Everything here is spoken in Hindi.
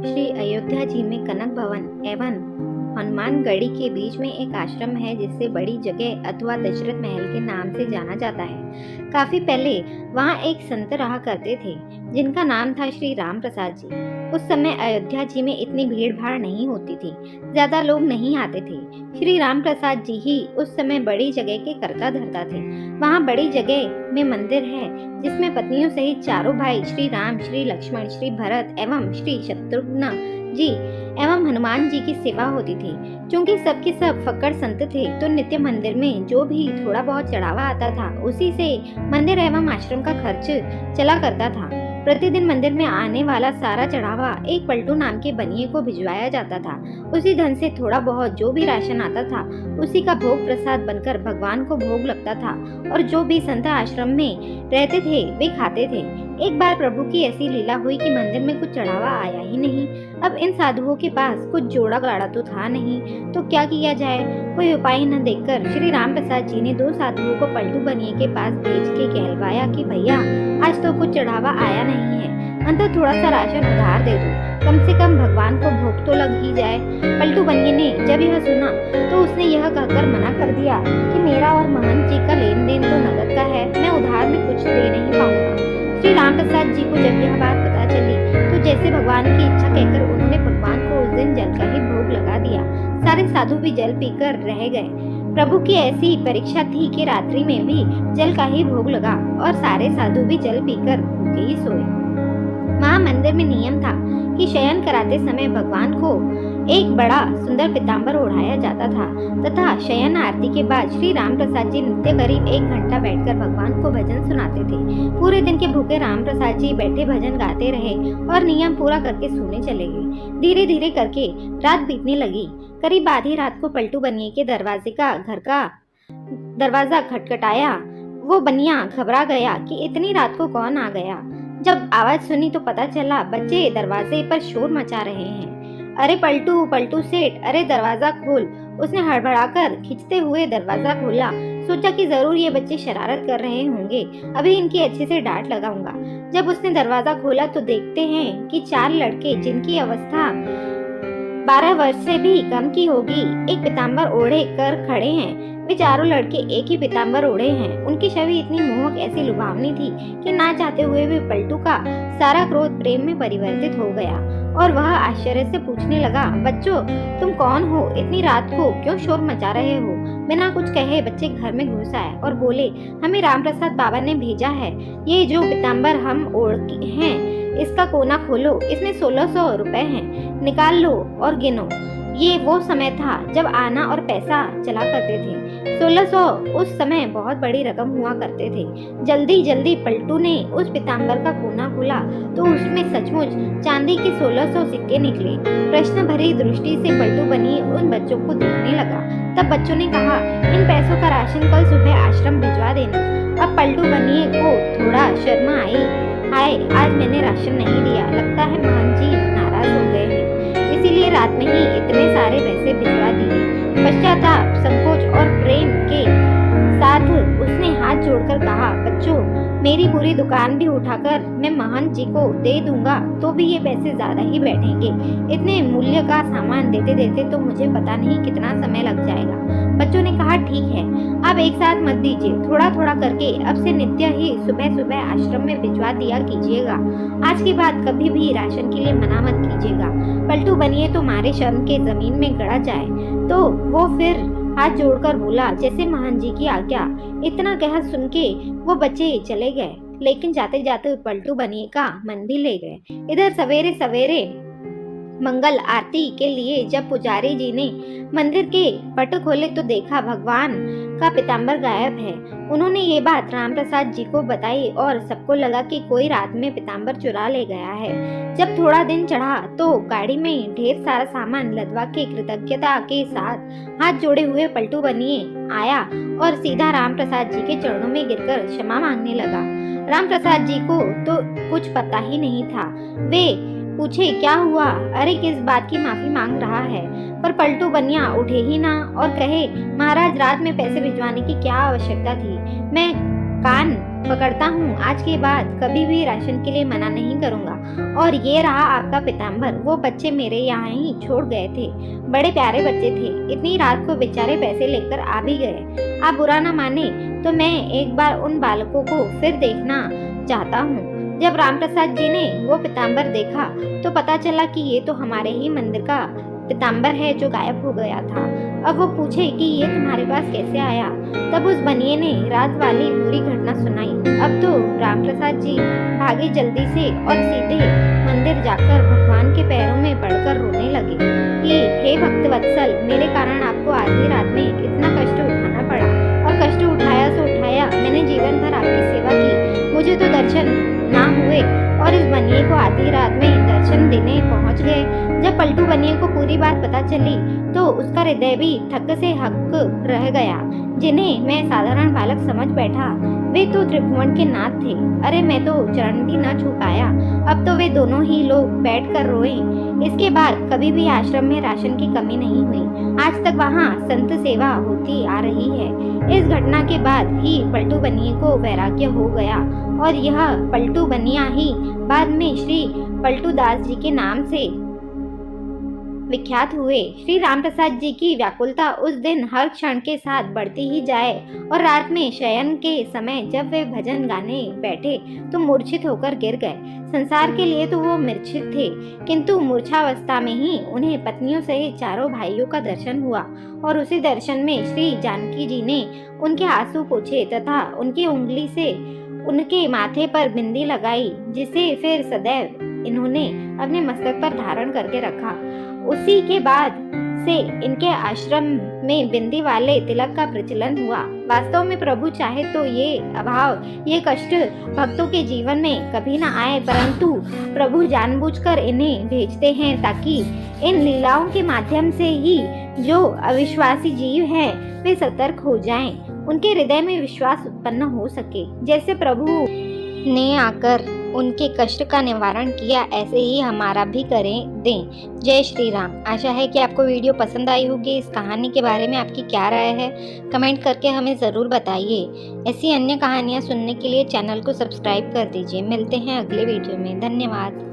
श्री अयोध्या जी में कनक भवन एवं हनुमान गढ़ी के बीच में एक आश्रम है जिसे बड़ी जगह अथवा दशरथ महल के नाम से जाना जाता है। काफी पहले वहाँ एक संत रहा करते थे जिनका नाम था श्री राम प्रसाद जी। उस समय अयोध्या जी में इतनी भीड़ भाड़ नहीं होती थी, ज्यादा लोग नहीं आते थे। श्री राम प्रसाद जी ही उस समय बड़ी जगह के कर्ता धर्ता थे। वहाँ बड़ी जगह में मंदिर है जिसमें पत्नियों सहित चारों भाई श्री राम, श्री लक्ष्मण, श्री भरत एवं श्री शत्रुघ्न जी एवं हनुमान जी की सेवा होती थी। क्योंकि सबके सब फक्कड़ संत थे तो नित्य मंदिर में जो भी थोड़ा बहुत चढ़ावा आता था उसी से मंदिर एवं आश्रम का खर्च चला करता था। प्रतिदिन मंदिर में आने वाला सारा चढ़ावा एक पलटू नाम के बनिए को भिजवाया जाता था। उसी धन से थोड़ा बहुत जो भी राशन आता था उसी का भोग प्रसाद बनकर भगवान को भोग लगता था और जो भी संत आश्रम में रहते थे वे खाते थे। एक बार प्रभु की ऐसी लीला हुई कि मंदिर में कुछ चढ़ावा आया ही नहीं। अब इन साधुओं के पास कुछ जोड़ा गाड़ा तो था नहीं, तो क्या किया जाए? कोई उपाय न देखकर श्री राम प्रसाद जी ने दो साधुओं को पलटू बनिए के पास भेज के कहलवाया कि भैया आज तो कुछ चढ़ावा आया नहीं है, अंतर थोड़ा सा राशन उधार दे दो, कम से कम भगवान को भोग तो लग ही जाए। पलटू बनिए ने जब यह सुना तो उसने यह कहकर मना कर दिया कि मेरा और महंत जी का लेन देन तो नगद का है, मैं उधार में कुछ दे नहीं पाऊंगा। श्री राम प्रसाद जी को जब यह बात पता चली तो जैसे भगवान की इच्छा कहकर उन्होंने भगवान को उस दिन जल का ही भोग लगा दिया। सारे साधु भी जल पीकर रह गए। प्रभु की ऐसी परीक्षा थी कि रात्रि में भी जल का ही भोग लगा और सारे साधु भी जल पीकर भूखे ही सोए। वहाँ मंदिर में नियम था कि शयन कराते समय भगवान को एक बड़ा सुंदर पीताम्बर ओढ़ाया जाता था तथा शयन आरती के बाद श्री राम प्रसाद जी नित्य करीब 1 घंटा बैठकर भगवान को भजन सुनाते थे। पूरे दिन के भूखे राम प्रसाद जी बैठे भजन गाते रहे और नियम पूरा करके सोने चले गए। धीरे धीरे करके रात बीतने लगी। करीब आधी रात को पलटू बनिए के दरवाजे का घर का दरवाजा खटखटाया। वो बनिया घबरा गया कि इतनी रात को कौन आ गया। जब आवाज सुनी तो पता चला बच्चे दरवाजे पर शोर मचा रहे हैं। अरे पलटू पलटू सेठ, अरे दरवाजा खोल। उसने हड़बड़ाकर खींचते हुए दरवाजा खोला। सोचा कि जरूर ये बच्चे शरारत कर रहे होंगे, अभी इनकी अच्छे से डांट लगाऊंगा। जब उसने दरवाजा खोला तो देखते हैं कि 4 लड़के जिनकी अवस्था 12 वर्ष से भी कम की होगी एक पीताम्बर ओढ़े कर खड़े हैं। वे चारों लड़के एक ही पीताम्बर ओढ़े हैं। उनकी छवि इतनी मोहक ऐसी लुभावनी थी कि ना चाहते हुए भी पलटू का सारा क्रोध प्रेम में परिवर्तित हो गया और वह आश्चर्य से पूछने लगा, बच्चों तुम कौन हो? इतनी रात को क्यों शोर मचा रहे हो? बिना कुछ कहे बच्चे घर में घुस आए और बोले, हमें रामप्रसाद बाबा ने भेजा है। ये जो पीताम्बर हम ओढ़े हैं इसका कोना खोलो, इसमें 1600 रुपए हैं, निकाल लो और गिनो। ये वो समय था जब आना और पैसा चला करते थे। 1600 उस समय बहुत बड़ी रकम हुआ करते थे। जल्दी जल्दी पलटू ने उस पीताम्बर का कोना खोला तो उसमें सचमुच चांदी के 1600 सिक्के निकले। प्रश्न भरी दृष्टि से पलटू बनिए उन बच्चों को देखने लगा। तब बच्चों ने कहा, इन पैसों का राशन कल सुबह आश्रम भिजवा देना। अब पलटू बनिए को थोड़ा शर्म आई। हाय, आज मैंने राशन नहीं दिया, लगता है महंत जी नाराज हो गए हैं, इसीलिए रात में ही इतने सारे पैसे भिजवा दिए। पश्चाताप, संकोच और प्रेम के साथ उसने हाथ जोड़कर कहा, बच्चों मेरी पूरी दुकान भी उठाकर मैं महंत जी को दे दूंगा तो भी ये पैसे ज्यादा ही बैठेंगे। इतने मूल्य का सामान देते देते तो मुझे पता नहीं कितना समय लग जाएगा। बच्चों ने कहा, ठीक है, आप एक साथ मत दीजिए, थोड़ा थोड़ा करके अब से नित्य ही सुबह सुबह आश्रम में भिजवा दिया कीजिएगा। आज के बाद कभी भी राशन के लिए मना मत कीजिएगा। पलटू बनिए तो मारे शर्म के जमीन में गड़ा जाए। तो वो फिर हाथ जोड़कर बोला, जैसे महंत जी की आज्ञा। इतना कह सुन के वो बच्चे चले गए, लेकिन जाते जाते पलटू बनिए का मन भी ले गए। इधर सवेरे सवेरे मंगल आरती के लिए जब पुजारी जी ने मंदिर के पट खोले तो देखा भगवान का पीताम्बर गायब है। उन्होंने ये बात रामप्रसाद जी को बताई और सबको लगा कि कोई रात में पीताम्बर चुरा ले गया है। जब थोड़ा दिन चढ़ा तो गाड़ी में ढेर सारा सामान लदवा के कृतज्ञता के साथ हाथ जोड़े हुए पलटू बनिए आया और सीधा रामप्रसाद जी के चरणों में गिरकर क्षमा मांगने लगा। रामप्रसाद जी को तो कुछ पता ही नहीं था। वे पूछे, क्या हुआ? अरे किस बात की माफी मांग रहा है? पर पलटू बनिया उठे ही ना और कहे, महाराज रात में पैसे भिजवाने की क्या आवश्यकता थी? मैं कान पकड़ता हूँ, आज के बाद कभी भी राशन के लिए मना नहीं करूँगा। और ये रहा आपका पीताम्बर, वो बच्चे मेरे यहाँ ही छोड़ गए थे, बड़े प्यारे बच्चे थे, इतनी रात को बेचारे पैसे लेकर आ भी गए। आप बुरा ना माने तो मैं एक बार उन बालकों को फिर देखना चाहता हूँ। जब रामप्रसाद जी ने वो पीताम्बर देखा तो पता चला कि ये तो हमारे ही मंदिर का पीताम्बर है जो गायब हो गया था। अब वो पूछे कि ये तुम्हारे पास कैसे आया। तब उस बनिए ने रात वाली पूरी घटना सुनाई। अब तो रामप्रसाद जी भागे जल्दी से और सीधे मंदिर जाकर भगवान के पैरों में पड़कर रोने लगे कि हे भक्त वत्सल, मेरे कारण आपको आधी रात में इतना कष्ट उठाना पड़ा, और कष्ट उठाया सो उठाया, मैंने जीवन भर आपकी सेवा की, मुझे तो दर्शन ना हुए और इस बनिए को आधी रात में दर्शन देने पहुंच गए। जब पलटू बनिए को पूरी बात पता चली तो उसका हृदय भी थक से हक रह गया। जिन्हें मैं साधारण बालक समझ बैठा, वे तो त्रिभुवन के नाथ थे। अरे मैं तो चरण भी न छू पाया। अब तो वे दोनों ही लोग बैठकर रोए। इसके बाद कभी भी आश्रम में राशन की कमी नहीं हुई। आज तक वहाँ संत सेवा होती आ रही है। इस घटना के बाद ही पलटू बनिए को वैराग्य हो गया और यह पलटू बनिया ही बाद में श्री पलटू दास जी के नाम से विख्यात हुए। श्री रामप्रसाद जी की व्याकुलता उस दिन हर क्षण के साथ बढ़ती ही जाए और रात में शयन के समय जब वे भजन गाने बैठे तो मूर्छित होकर गिर गए। संसार के लिए तो वो मूर्छित थे, किंतु मूर्छावस्था में ही उन्हें पत्नियों सहित चारों भाइयों का दर्शन हुआ और उसी दर्शन में श्री जानकी जी ने उनके आंसू पोंछे तथा उनकी उंगली से उनके माथे पर बिंदी लगाई, जिसे फिर सदैव इन्होंने अपने मस्तक पर धारण करके रखा। उसी के बाद से इनके आश्रम में बिंदी वाले तिलक का प्रचलन हुआ। वास्तव में प्रभु चाहे तो ये अभाव, ये कष्ट भक्तों के जीवन में कभी ना आए, परंतु प्रभु जानबूझकर इन्हें भेजते हैं ताकि इन लीलाओं के माध्यम से ही जो अविश्वासी जीव हैं वे सतर्क हो जाएं, उनके हृदय में विश्वास उत्पन्न हो सके। जैसे प्रभु ने आकर उनके कष्ट का निवारण किया, ऐसे ही हमारा भी करें दें। जय श्री राम। आशा है कि आपको वीडियो पसंद आई होगी। इस कहानी के बारे में आपकी क्या राय है, कमेंट करके हमें ज़रूर बताइए। ऐसी अन्य कहानियाँ सुनने के लिए चैनल को सब्सक्राइब कर दीजिए। मिलते हैं अगले वीडियो में। धन्यवाद।